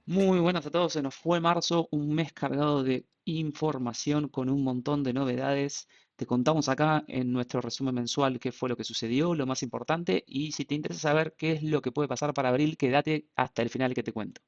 Muy buenas a todos, se nos fue marzo, un mes cargado de información con un montón de novedades. Te contamos acá en nuestro resumen mensual qué fue lo que sucedió, lo más importante, y si te interesa saber qué es lo que puede pasar para abril, quédate hasta el final que te cuento.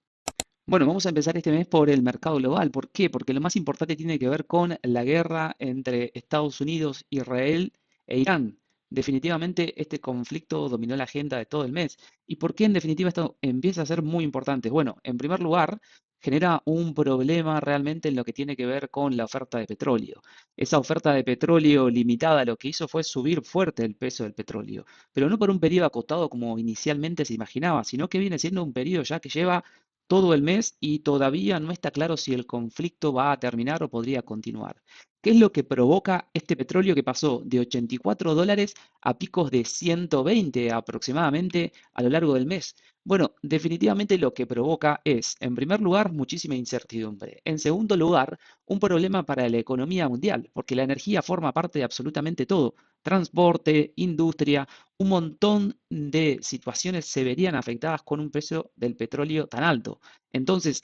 Bueno, vamos a empezar este mes por el mercado global. ¿Por qué? Porque lo más importante tiene que ver con la guerra entre Estados Unidos, Israel e Irán. Definitivamente este conflicto dominó la agenda de todo el mes. ¿Y por qué en definitiva esto empieza a ser muy importante? Bueno, en primer lugar, genera un problema realmente en lo que tiene que ver con la oferta de petróleo. Esa oferta de petróleo limitada lo que hizo fue subir fuerte el peso del petróleo, pero no por un periodo acotado como inicialmente se imaginaba, sino que viene siendo un periodo ya que lleva todo el mes y todavía no está claro si el conflicto va a terminar o podría continuar. ¿Qué es lo que provoca este petróleo que pasó de $84 a picos de 120 aproximadamente a lo largo del mes? Bueno, definitivamente lo que provoca es, en primer lugar, muchísima incertidumbre. En segundo lugar, un problema para la economía mundial, porque la energía forma parte de absolutamente todo. Transporte, industria, un montón de situaciones se verían afectadas con un precio del petróleo tan alto. Entonces,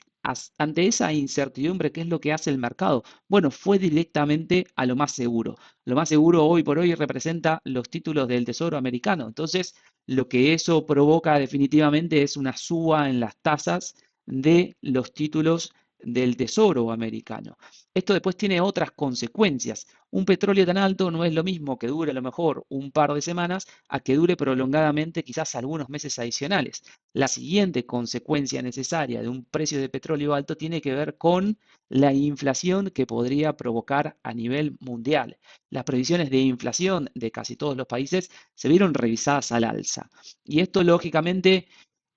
ante esa incertidumbre, ¿qué es lo que hace el mercado? Bueno, fue directamente a lo más seguro. Lo más seguro hoy por hoy representa los títulos del Tesoro americano. Entonces, lo que eso provoca definitivamente es una suba en las tasas de los títulos del Tesoro americano. Esto después tiene otras consecuencias. Un petróleo tan alto no es lo mismo que dure a lo mejor un par de semanas a que dure prolongadamente quizás algunos meses adicionales. La siguiente consecuencia necesaria de un precio de petróleo alto tiene que ver con la inflación que podría provocar a nivel mundial. Las previsiones de inflación de casi todos los países se vieron revisadas al alza. Y esto lógicamente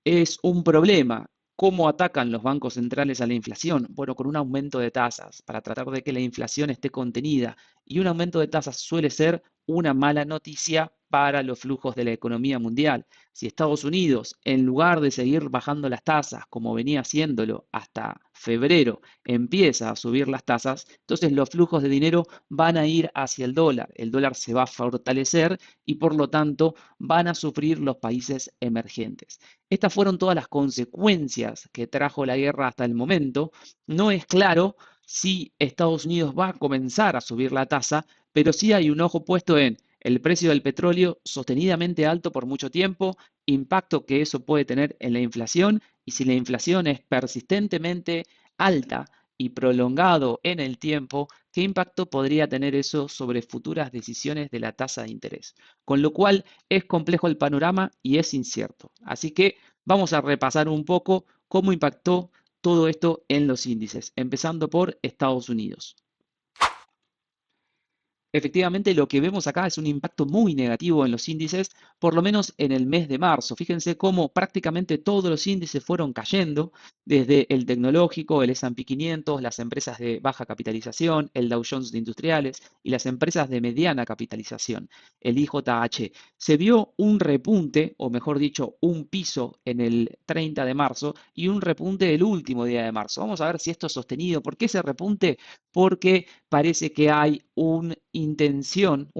es un problema. ¿Cómo atacan los bancos centrales a la inflación? Bueno, con un aumento de tasas para tratar de que la inflación esté contenida. Y un aumento de tasas suele ser una mala noticia para los flujos de la economía mundial. Si Estados Unidos, en lugar de seguir bajando las tasas como venía haciéndolo hasta febrero, empieza a subir las tasas, entonces los flujos de dinero van a ir hacia el dólar se va a fortalecer y por lo tanto van a sufrir los países emergentes. Estas fueron todas las consecuencias que trajo la guerra hasta el momento. No es claro si Estados Unidos va a comenzar a subir la tasa, pero sí hay un ojo puesto en el precio del petróleo sostenidamente alto por mucho tiempo, impacto que eso puede tener en la inflación y si la inflación es persistentemente alta y prolongado en el tiempo, ¿qué impacto podría tener eso sobre futuras decisiones de la tasa de interés? Con lo cual es complejo el panorama y es incierto. Así que vamos a repasar un poco cómo impactó todo esto en los índices, empezando por Estados Unidos. Efectivamente, lo que vemos acá es un impacto muy negativo en los índices, por lo menos en el mes de marzo. Fíjense cómo prácticamente todos los índices fueron cayendo, desde el tecnológico, el S&P 500, las empresas de baja capitalización, el Dow Jones de industriales y las empresas de mediana capitalización, el IJH. Se vio un repunte, o mejor dicho, un piso en el 30 de marzo y un repunte el último día de marzo. Vamos a ver si esto es sostenido. ¿Por qué ese repunte? Porque parece que hay una intención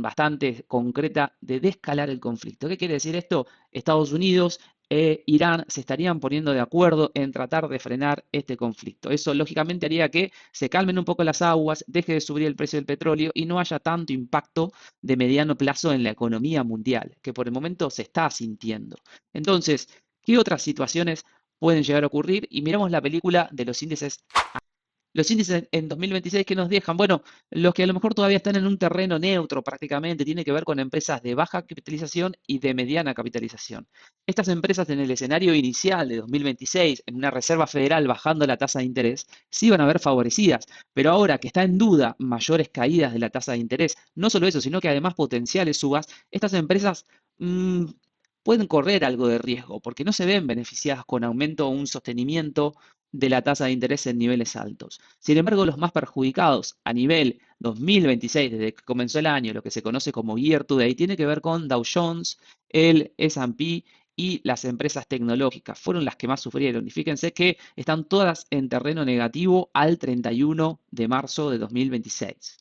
bastante concreta de descalar el conflicto. ¿Qué quiere decir esto? Estados Unidos e Irán se estarían poniendo de acuerdo en tratar de frenar este conflicto. Eso lógicamente haría que se calmen un poco las aguas, deje de subir el precio del petróleo y no haya tanto impacto de mediano plazo en la economía mundial, que por el momento se está sintiendo. Entonces, ¿qué otras situaciones pueden llegar a ocurrir? Y miramos la película de los índices en 2026 que nos dejan, bueno, los que a lo mejor todavía están en un terreno neutro prácticamente, tiene que ver con empresas de baja capitalización y de mediana capitalización. Estas empresas en el escenario inicial de 2026, en una reserva federal bajando la tasa de interés, sí van a ver favorecidas, pero ahora que está en duda mayores caídas de la tasa de interés, no solo eso, sino que además potenciales subas, estas empresas pueden correr algo de riesgo porque no se ven beneficiadas con aumento o un sostenimiento de la tasa de interés en niveles altos. Sin embargo, los más perjudicados a nivel 2026, desde que comenzó el año, lo que se conoce como Year to Date, tiene que ver con Dow Jones, el S&P y las empresas tecnológicas. Fueron las que más sufrieron. Y fíjense que están todas en terreno negativo al 31 de marzo de 2026.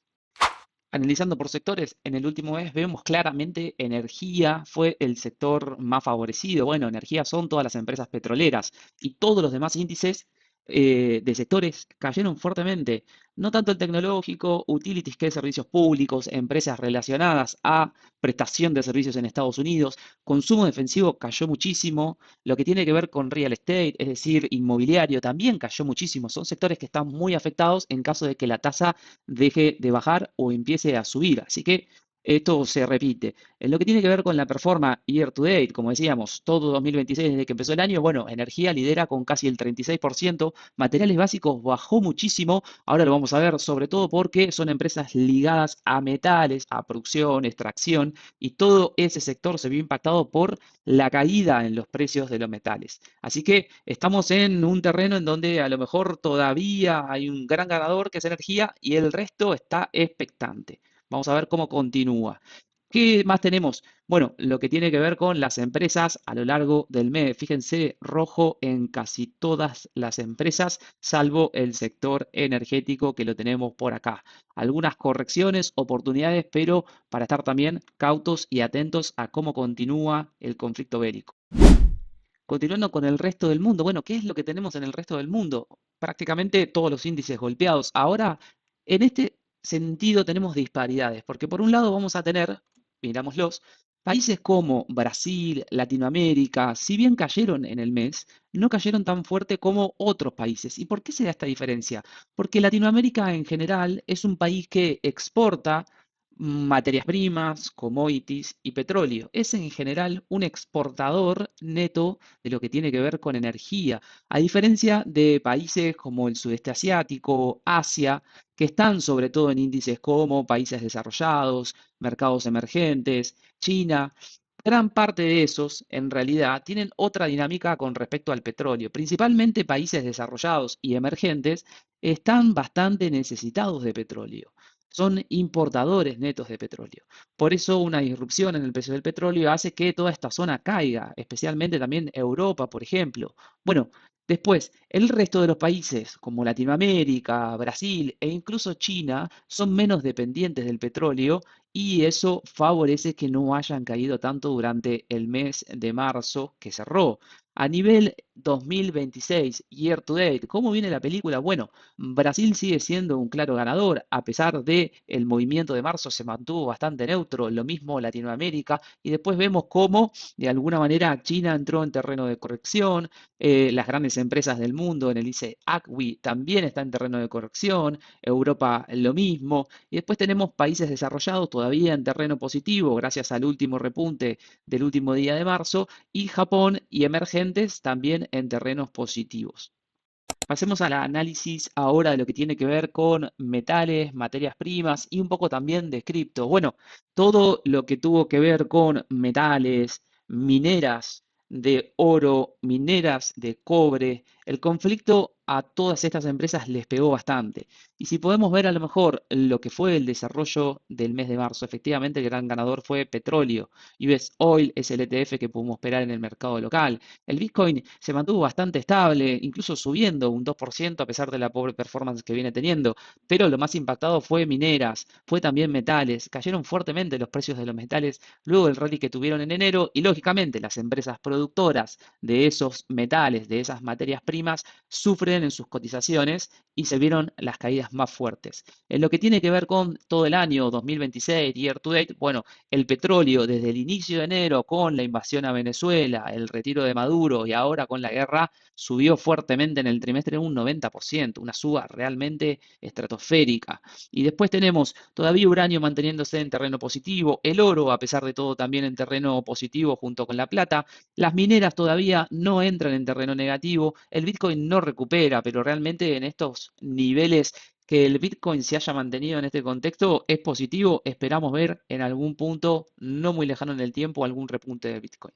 Analizando por sectores, en el último mes vemos claramente energía fue el sector más favorecido. Bueno, energía son todas las empresas petroleras y todos los demás índices de sectores cayeron fuertemente. No tanto el tecnológico, utilities que es servicios públicos, empresas relacionadas a prestación de servicios en Estados Unidos. Consumo defensivo cayó muchísimo. Lo que tiene que ver con real estate, es decir, inmobiliario, también cayó muchísimo. Son sectores que están muy afectados en caso de que la tasa deje de bajar o empiece a subir. Así que esto se repite. En lo que tiene que ver con la performance year to date, como decíamos, todo 2026 desde que empezó el año, bueno, energía lidera con casi el 36%, materiales básicos bajó muchísimo, ahora lo vamos a ver, sobre todo porque son empresas ligadas a metales, a producción, extracción, y todo ese sector se vio impactado por la caída en los precios de los metales. Así que estamos en un terreno en donde a lo mejor todavía hay un gran ganador que es energía y el resto está expectante. Vamos a ver cómo continúa. ¿Qué más tenemos? Bueno, lo que tiene que ver con las empresas a lo largo del mes. Fíjense, rojo en casi todas las empresas, salvo el sector energético que lo tenemos por acá. Algunas correcciones, oportunidades, pero para estar también cautos y atentos a cómo continúa el conflicto bélico. Continuando con el resto del mundo, bueno, ¿qué es lo que tenemos en el resto del mundo? Prácticamente todos los índices golpeados. Ahora, en este sentido tenemos disparidades, porque por un lado vamos a tener, mirámoslos, países como Brasil, Latinoamérica, si bien cayeron en el mes, no cayeron tan fuerte como otros países. ¿Y por qué se da esta diferencia? Porque Latinoamérica en general es un país que exporta materias primas, commodities y petróleo. Es en general un exportador neto de lo que tiene que ver con energía, a diferencia de países como el sudeste asiático, Asia, que están sobre todo en índices como países desarrollados, mercados emergentes, China. Gran parte de esos, en realidad, tienen otra dinámica con respecto al petróleo. Principalmente países desarrollados y emergentes están bastante necesitados de petróleo. Son importadores netos de petróleo. Por eso una disrupción en el precio del petróleo hace que toda esta zona caiga, especialmente también Europa, por ejemplo. Bueno, después, el resto de los países, como Latinoamérica, Brasil e incluso China, son menos dependientes del petróleo y eso favorece que no hayan caído tanto durante el mes de marzo que cerró. A nivel 2026, year to date, ¿cómo viene la película? Bueno, Brasil sigue siendo un claro ganador, a pesar de el movimiento de marzo se mantuvo bastante neutro, lo mismo Latinoamérica, y después vemos cómo de alguna manera China entró en terreno de corrección, las grandes empresas del mundo en el ICE ACWI también está en terreno de corrección, Europa lo mismo, y después tenemos países desarrollados todavía en terreno positivo gracias al último repunte del último día de marzo, y Japón y emergentes también en terrenos positivos. Pasemos al análisis ahora de lo que tiene que ver con metales, materias primas y un poco también de cripto. Bueno, todo lo que tuvo que ver con metales, mineras de oro, mineras de cobre, el conflicto a todas estas empresas les pegó bastante. Y si podemos ver a lo mejor lo que fue el desarrollo del mes de marzo, efectivamente el gran ganador fue petróleo. US Oil es el ETF que pudimos esperar en el mercado local. El Bitcoin se mantuvo bastante estable, incluso subiendo un 2% a pesar de la pobre performance que viene teniendo, pero lo más impactado fue mineras, fue también metales, cayeron fuertemente los precios de los metales luego del rally que tuvieron en enero y lógicamente las empresas productoras de esos metales, de esas materias primas, sufren en sus cotizaciones y se vieron las caídas más fuertes. En lo que tiene que ver con todo el año 2026, year to date, bueno, el petróleo desde el inicio de enero con la invasión a Venezuela, el retiro de Maduro y ahora con la guerra subió fuertemente en el trimestre un 90%, una suba realmente estratosférica. Y después tenemos todavía uranio manteniéndose en terreno positivo, el oro a pesar de todo también en terreno positivo junto con la plata, las mineras todavía no entran en terreno negativo, el Bitcoin no recupera, pero realmente en estos niveles que el Bitcoin se haya mantenido en este contexto es positivo. Esperamos ver en algún punto no muy lejano en el tiempo algún repunte de Bitcoin.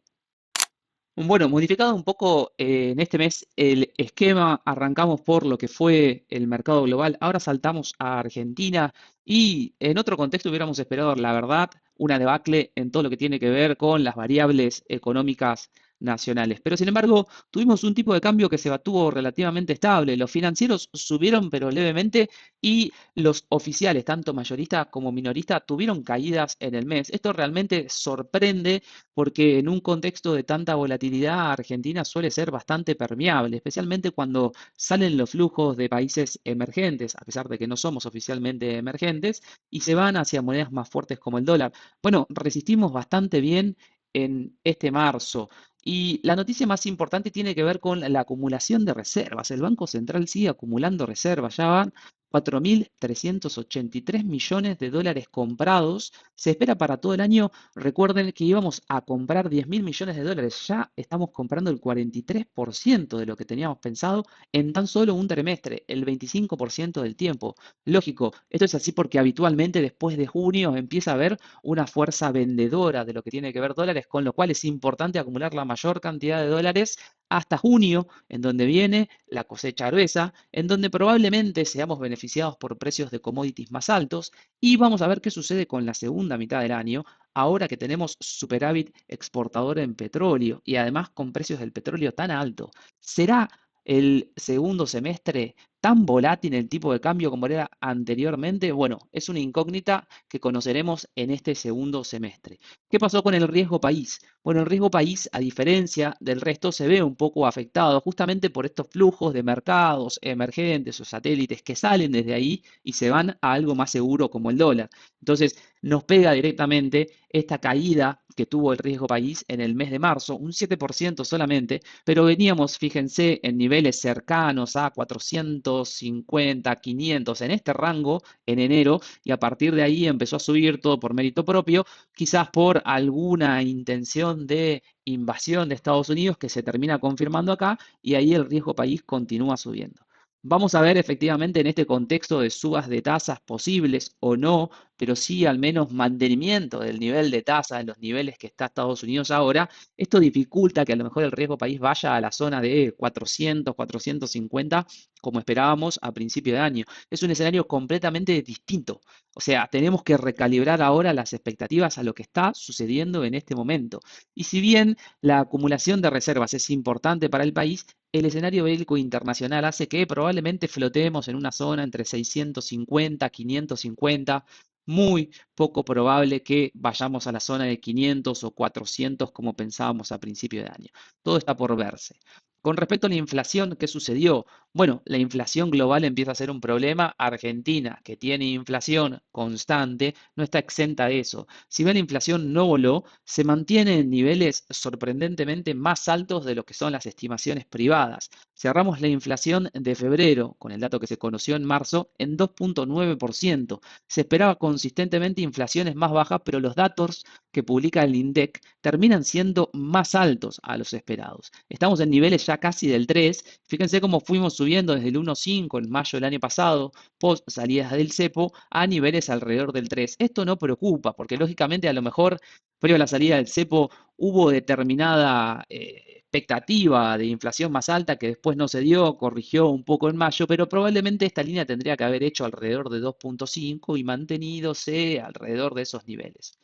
Bueno, modificado un poco en este mes el esquema, arrancamos por lo que fue el mercado global, ahora saltamos a Argentina y en otro contexto hubiéramos esperado, la verdad, una debacle en todo lo que tiene que ver con las variables económicas nacionales. Pero sin embargo, tuvimos un tipo de cambio que se mantuvo relativamente estable. Los financieros subieron pero levemente y los oficiales, tanto mayoristas como minoristas, tuvieron caídas en el mes. Esto realmente sorprende porque en un contexto de tanta volatilidad, Argentina suele ser bastante permeable, especialmente cuando salen los flujos de países emergentes, a pesar de que no somos oficialmente emergentes, y se van hacia monedas más fuertes como el dólar. Bueno, resistimos bastante bien en este marzo. Y la noticia más importante tiene que ver con la acumulación de reservas. El Banco Central sigue acumulando reservas, ya van 4.383 millones de dólares comprados. Se espera para todo el año. Recuerden que íbamos a comprar 10.000 millones de dólares. Ya estamos comprando el 43% de lo que teníamos pensado en tan solo un trimestre, el 25% del tiempo. Lógico, esto es así porque habitualmente después de junio empieza a haber una fuerza vendedora de lo que tiene que ver dólares, con lo cual es importante acumular la mayor cantidad de dólares hasta junio, en donde viene la cosecha gruesa, en donde probablemente seamos beneficiados por precios de commodities más altos y vamos a ver qué sucede con la segunda mitad del año, ahora que tenemos superávit exportador en petróleo y además con precios del petróleo tan altos. ¿Será el segundo semestre tan volátil el tipo de cambio como era anteriormente? Bueno, es una incógnita que conoceremos en este segundo semestre. ¿Qué pasó con el riesgo país? Bueno, el riesgo país, a diferencia del resto, se ve un poco afectado justamente por estos flujos de mercados emergentes o satélites que salen desde ahí y se van a algo más seguro como el dólar. Entonces, nos pega directamente esta caída que tuvo el riesgo país en el mes de marzo, un 7% solamente, pero veníamos, fíjense, en niveles cercanos a 450, 500, en este rango en enero, y a partir de ahí empezó a subir todo por mérito propio, quizás por alguna intención de invasión de Estados Unidos que se termina confirmando acá, y ahí el riesgo país continúa subiendo. Vamos a ver efectivamente en este contexto de subas de tasas posibles o no, pero sí al menos mantenimiento del nivel de tasa en los niveles que está Estados Unidos ahora. Esto dificulta que a lo mejor el riesgo país vaya a la zona de 400, 450, como esperábamos a principio de año. Es un escenario completamente distinto. O sea, tenemos que recalibrar ahora las expectativas a lo que está sucediendo en este momento. Y si bien la acumulación de reservas es importante para el país, el escenario bélico internacional hace que probablemente flotemos en una zona entre 650, 550, muy poco probable que vayamos a la zona de 500 o 400 como pensábamos a principio de año. Todo está por verse. Con respecto a la inflación, ¿qué sucedió? Bueno, la inflación global empieza a ser un problema. Argentina, que tiene inflación constante, no está exenta de eso. Si bien la inflación no voló, se mantiene en niveles sorprendentemente más altos de lo que son las estimaciones privadas. Cerramos la inflación de febrero, con el dato que se conoció en marzo, en 2,9%. Se esperaba consistentemente inflaciones más bajas, pero los datos que publica el INDEC terminan siendo más altos a los esperados. Estamos en niveles ya casi del 3. Fíjense cómo fuimos subiendo desde el 1,5 en mayo del año pasado, post salidas del cepo, a niveles alrededor del 3. Esto no preocupa, porque lógicamente a lo mejor, previo a la salida del cepo, hubo determinada expectativa de inflación más alta que después no se dio, corrigió un poco en mayo, pero probablemente esta línea tendría que haber hecho alrededor de 2,5 y mantenídose alrededor de esos niveles.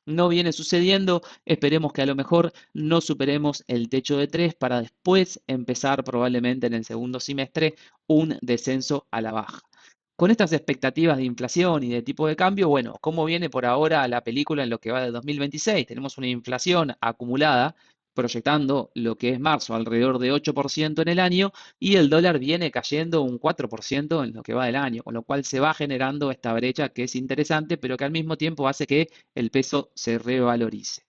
No viene sucediendo, esperemos que a lo mejor no superemos el techo de 3 para después empezar probablemente en el segundo semestre un descenso a la baja. Con estas expectativas de inflación y de tipo de cambio, bueno, ¿cómo viene por ahora la película en lo que va de 2026? Tenemos una inflación acumulada proyectando lo que es marzo alrededor de 8% en el año y el dólar viene cayendo un 4% en lo que va del año, con lo cual se va generando esta brecha que es interesante, pero que al mismo tiempo hace que el peso se revalorice.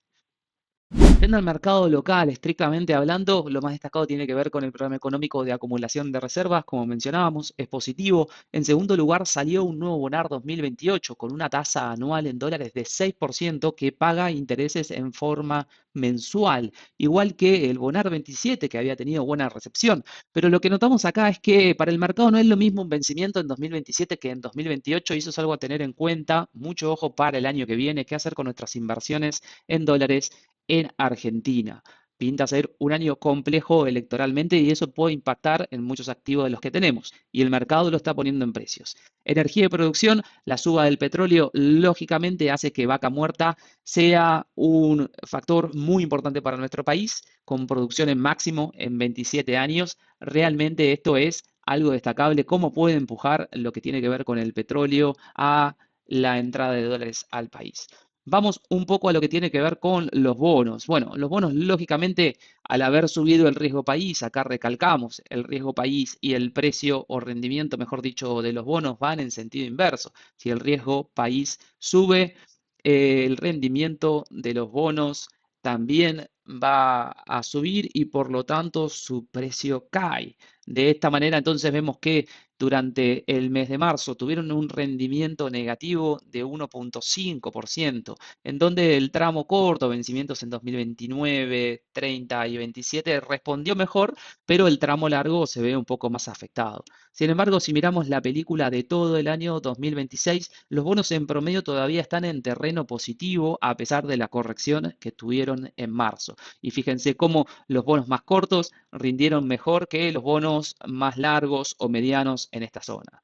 Yendo al mercado local, estrictamente hablando, lo más destacado tiene que ver con el programa económico de acumulación de reservas, como mencionábamos, es positivo. En segundo lugar, salió un nuevo Bonar 2028 con una tasa anual en dólares de 6% que paga intereses en forma mensual, igual que el Bonar 27 que había tenido buena recepción. Pero lo que notamos acá es que para el mercado no es lo mismo un vencimiento en 2027 que en 2028 y eso es algo a tener en cuenta. Mucho ojo para el año que viene, qué hacer con nuestras inversiones en dólares en Argentina. pinta ser un año complejo electoralmente y eso puede impactar en muchos activos de los que tenemos. Y el mercado lo está poniendo en precios. Energía y producción, la suba del petróleo lógicamente hace que vaca muerta sea un factor muy importante para nuestro país, con producción en máximo en 27 años. Realmente esto es algo destacable, cómo puede empujar lo que tiene que ver con el petróleo a la entrada de dólares al país. Vamos un poco a lo que tiene que ver con los bonos. Bueno, los bonos, lógicamente, al haber subido el riesgo país, acá recalcamos, el riesgo país y el precio o rendimiento, mejor dicho, de los bonos van en sentido inverso. Si el riesgo país sube, el rendimiento de los bonos también va a subir y por lo tanto su precio cae. De esta manera, entonces vemos que durante el mes de marzo tuvieron un rendimiento negativo de 1,5%, en donde el tramo corto, vencimientos en 2029, 30 y 27, respondió mejor, pero el tramo largo se ve un poco más afectado. Sin embargo, si miramos la película de todo el año 2026, los bonos en promedio todavía están en terreno positivo a pesar de la corrección que tuvieron en marzo. Y fíjense cómo los bonos más cortos rindieron mejor que los bonos más largos o medianos en esta zona.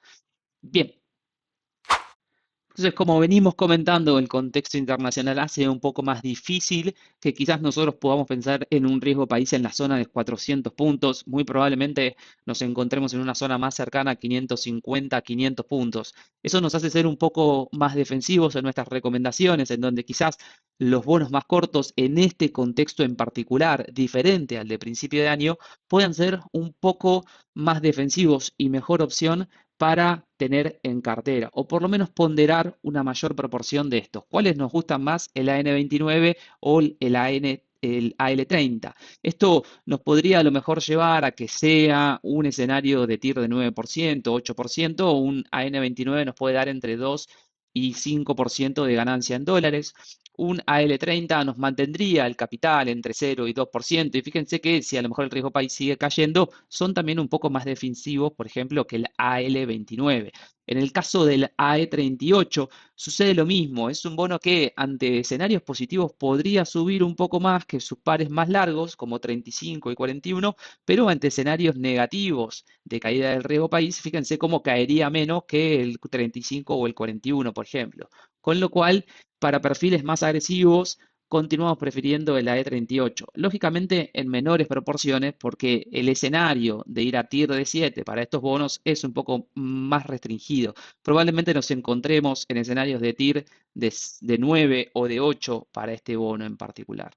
Bien, entonces, como venimos comentando, el contexto internacional hace un poco más difícil que quizás nosotros podamos pensar en un riesgo país en la zona de 400 puntos. Muy probablemente nos encontremos en una zona más cercana a 550, 500 puntos. Eso nos hace ser un poco más defensivos en nuestras recomendaciones, en donde quizás los bonos más cortos en este contexto en particular, diferente al de principio de año, puedan ser un poco más defensivos y mejor opción para tener en cartera, o por lo menos ponderar una mayor proporción de estos. ¿Cuáles nos gustan más, el AN29 o el AL30? Esto nos podría a lo mejor llevar a que sea un escenario de TIR de 9%, 8%, o un AN29 nos puede dar entre 2 y 5% de ganancia en dólares. Un AL30 nos mantendría el capital entre 0 y 2%. Y fíjense que si a lo mejor el riesgo país sigue cayendo, son también un poco más defensivos, por ejemplo, que el AL29. En el caso del AE38 sucede lo mismo. Es un bono que ante escenarios positivos podría subir un poco más que sus pares más largos, como 35 y 41, pero ante escenarios negativos de caída del riesgo país, fíjense cómo caería menos que el 35 o el 41, por ejemplo. Con lo cual, para perfiles más agresivos, continuamos prefiriendo el AE38. Lógicamente en menores proporciones, porque el escenario de ir a TIR de 7 para estos bonos es un poco más restringido. Probablemente nos encontremos en escenarios de TIR de 9 o de 8 para este bono en particular.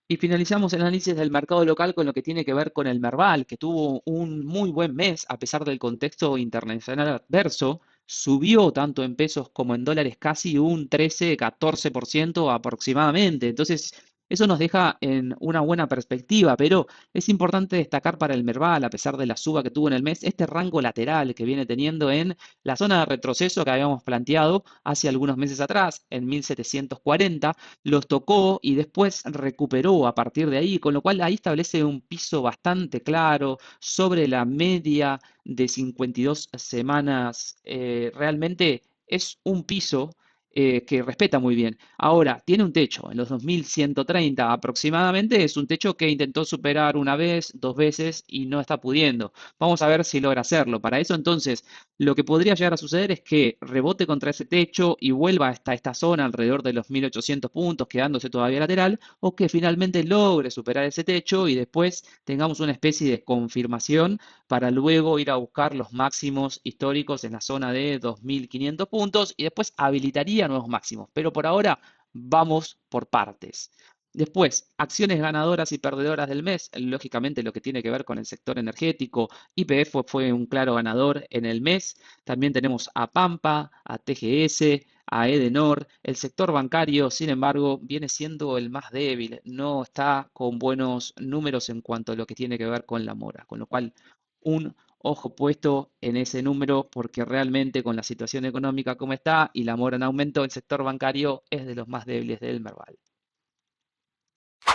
Y finalizamos el análisis del mercado local con lo que tiene que ver con el Merval, que tuvo un muy buen mes a pesar del contexto internacional adverso. Subió tanto en pesos como en dólares casi un 13-14% aproximadamente. Entonces, eso nos deja en una buena perspectiva, pero es importante destacar para el Merval, a pesar de la suba que tuvo en el mes, este rango lateral que viene teniendo en la zona de retroceso que habíamos planteado hace algunos meses atrás, en 1740 los tocó y después recuperó a partir de ahí, con lo cual ahí establece un piso bastante claro sobre la media de 52 semanas. Realmente es un piso que respeta muy bien. Ahora, tiene un techo en los 2130 aproximadamente, es un techo que intentó superar una vez, dos veces y no está pudiendo. Vamos a ver si logra hacerlo. Para eso entonces lo que podría llegar a suceder es que rebote contra ese techo y vuelva hasta esta zona alrededor de los 1800 puntos, quedándose todavía lateral, o que finalmente logre superar ese techo y después tengamos una especie de confirmación para luego ir a buscar los máximos históricos en la zona de 2500 puntos y después habilitaría nuevos máximos. Pero por ahora vamos por partes. Después, acciones ganadoras y perdedoras del mes, lógicamente lo que tiene que ver con el sector energético. YPF fue un claro ganador en el mes. También tenemos a Pampa, a TGS, a Edenor. El sector bancario, sin embargo, viene siendo el más débil. No está con buenos números en cuanto a lo que tiene que ver con la mora. Con lo cual, un ojo puesto en ese número porque realmente con la situación económica como está y la mora en aumento, el sector bancario es de los más débiles del Merval.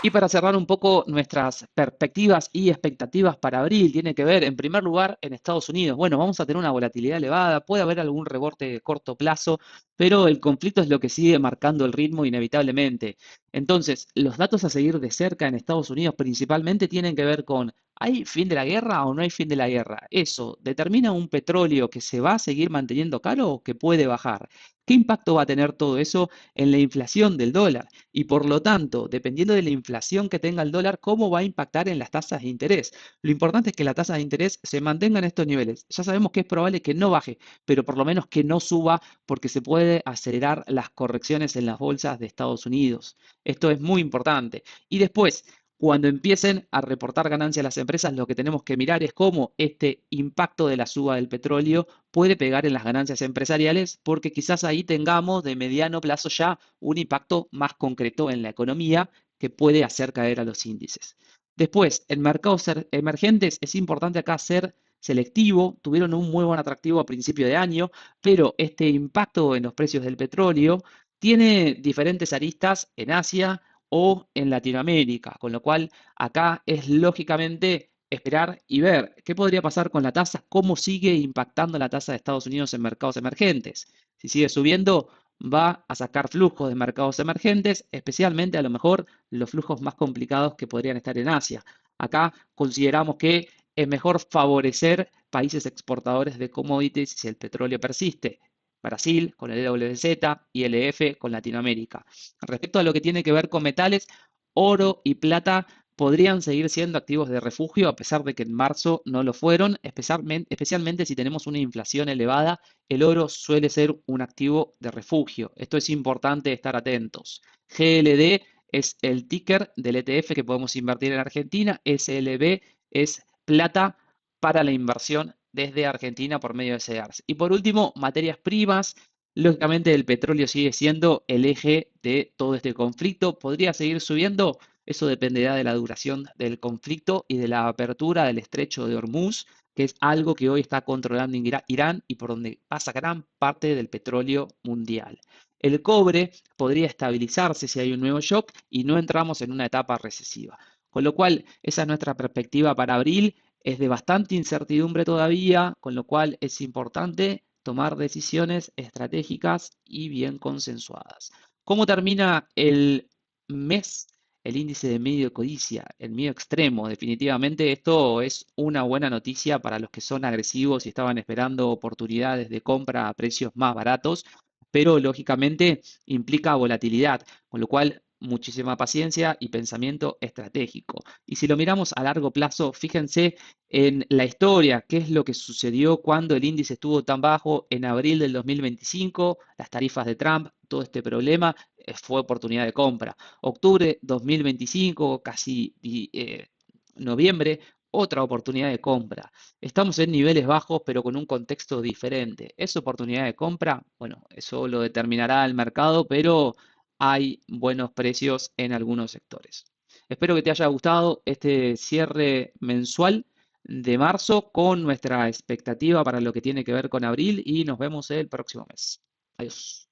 Y para cerrar un poco nuestras perspectivas y expectativas para abril, tiene que ver, en primer lugar, en Estados Unidos. Bueno, vamos a tener una volatilidad elevada, puede haber algún rebote de corto plazo, pero el conflicto es lo que sigue marcando el ritmo inevitablemente. Entonces, los datos a seguir de cerca en Estados Unidos principalmente tienen que ver con, ¿hay fin de la guerra o no hay fin de la guerra? Eso determina un petróleo que se va a seguir manteniendo caro o que puede bajar. ¿Qué impacto va a tener todo eso en la inflación del dólar? Y por lo tanto, dependiendo de la inflación que tenga el dólar, ¿cómo va a impactar en las tasas de interés? Lo importante es que la tasa de interés se mantenga en estos niveles. Ya sabemos que es probable que no baje, pero por lo menos que no suba porque se puede acelerar las correcciones en las bolsas de Estados Unidos. Esto es muy importante. Y después, cuando empiecen a reportar ganancias las empresas, lo que tenemos que mirar es cómo este impacto de la suba del petróleo puede pegar en las ganancias empresariales, porque quizás ahí tengamos de mediano plazo ya un impacto más concreto en la economía que puede hacer caer a los índices. Después, en mercados emergentes es importante acá ser selectivo, tuvieron un muy buen atractivo a principio de año, pero este impacto en los precios del petróleo tiene diferentes aristas en Asia o en Latinoamérica, con lo cual acá es lógicamente esperar y ver qué podría pasar con la tasa, cómo sigue impactando la tasa de Estados Unidos en mercados emergentes. Si sigue subiendo, va a sacar flujos de mercados emergentes, especialmente a lo mejor los flujos más complicados que podrían estar en Asia. Acá consideramos que es mejor favorecer países exportadores de commodities si el petróleo persiste. Brasil con el WZ y LF con Latinoamérica. Respecto a lo que tiene que ver con metales, oro y plata podrían seguir siendo activos de refugio a pesar de que en marzo no lo fueron, especialmente si tenemos una inflación elevada, el oro suele ser un activo de refugio. Esto es importante estar atentos. GLD es el ticker del ETF que podemos invertir en Argentina, SLB es plata para la inversión desde Argentina por medio de CEDARS. Y por último, materias primas. Lógicamente el petróleo sigue siendo el eje de todo este conflicto. ¿Podría seguir subiendo? Eso dependerá de la duración del conflicto y de la apertura del estrecho de Hormuz, que es algo que hoy está controlando Irán y por donde pasa gran parte del petróleo mundial. El cobre podría estabilizarse si hay un nuevo shock y no entramos en una etapa recesiva. Con lo cual, esa es nuestra perspectiva para abril. Es de bastante incertidumbre todavía, con lo cual es importante tomar decisiones estratégicas y bien consensuadas. ¿Cómo termina el mes? El índice de medio codicia, el miedo extremo. Definitivamente esto es una buena noticia para los que son agresivos y estaban esperando oportunidades de compra a precios más baratos, pero lógicamente implica volatilidad, con lo cual muchísima paciencia y pensamiento estratégico. Y si lo miramos a largo plazo, fíjense en la historia, qué es lo que sucedió cuando el índice estuvo tan bajo en abril del 2025, las tarifas de Trump, todo este problema fue oportunidad de compra. Octubre 2025, casi noviembre, otra oportunidad de compra. Estamos en niveles bajos, pero con un contexto diferente. ¿Es oportunidad de compra? Bueno, eso lo determinará el mercado, pero hay buenos precios en algunos sectores. Espero que te haya gustado este cierre mensual de marzo con nuestra expectativa para lo que tiene que ver con abril y nos vemos el próximo mes. Adiós.